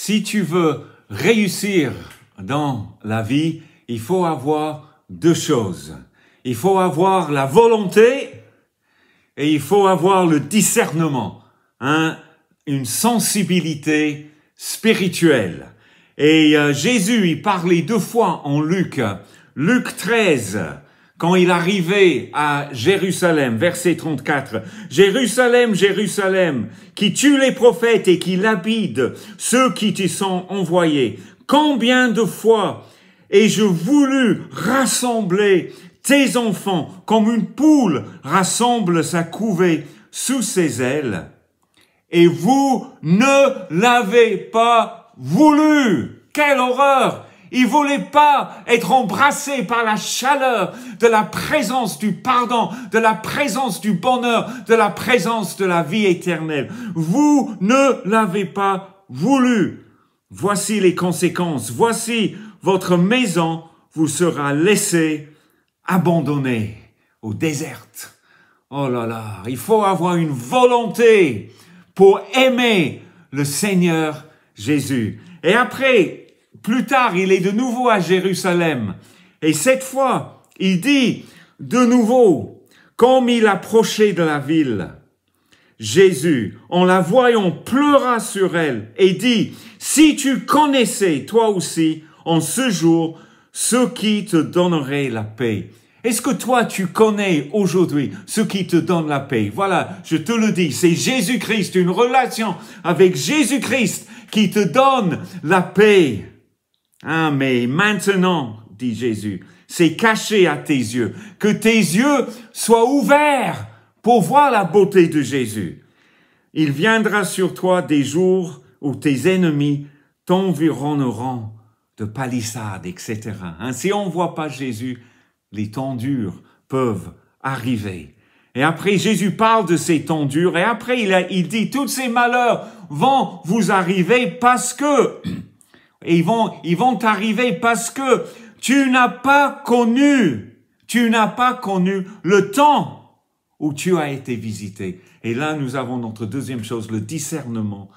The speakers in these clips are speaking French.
Si tu veux réussir dans la vie, il faut avoir deux choses. Il faut avoir la volonté et il faut avoir le discernement, une sensibilité spirituelle. Et Jésus, il parlait deux fois en Luc 13, quand il arrivait à Jérusalem, verset 34. « Jérusalem, Jérusalem, qui tue les prophètes et qui lapide ceux qui t'y sont envoyés. Combien de fois ai-je voulu rassembler tes enfants comme une poule rassemble sa couvée sous ses ailes, et vous ne l'avez pas voulu. » Quelle horreur! Il voulait pas être embrassé par la chaleur de la présence du pardon, de la présence du bonheur, de la présence de la vie éternelle. Vous ne l'avez pas voulu. Voici les conséquences. Voici votre maison vous sera laissée abandonnée au désert. Oh là là, il faut avoir une volonté pour aimer le Seigneur Jésus. Et après, plus tard, il est de nouveau à Jérusalem. Et cette fois, il dit de nouveau, comme il approchait de la ville, Jésus, en la voyant, pleura sur elle et dit, « Si tu connaissais, toi aussi, en ce jour, ce qui te donnerait la paix. » Est-ce que toi, tu connais aujourd'hui ce qui te donne la paix? Voilà, je te le dis, c'est Jésus-Christ, une relation avec Jésus-Christ qui te donne la paix. Ah, mais maintenant, dit Jésus, c'est caché à tes yeux, que tes yeux soient ouverts pour voir la beauté de Jésus. Il viendra sur toi des jours où tes ennemis t'environneront de palissades, etc. Si on ne voit pas Jésus, les temps durs peuvent arriver. Et après, Jésus parle de ces temps durs, et après, il dit, tous ces malheurs vont vous arriver parce que, ils vont arriver parce que tu n'as pas connu le temps où tu as été visité. Et là, nous avons notre deuxième chose, le discernement,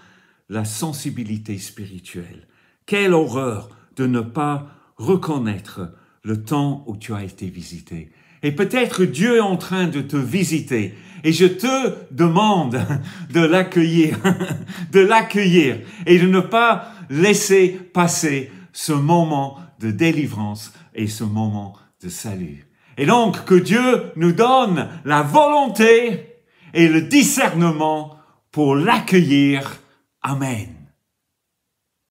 la sensibilité spirituelle. Quelle horreur de ne pas reconnaître le temps où tu as été visité. Et peut-être Dieu est en train de te visiter. Et je te demande de l'accueillir, et de ne pas laisser passer ce moment de délivrance et ce moment de salut. Et donc, que Dieu nous donne la volonté et le discernement pour l'accueillir. Amen.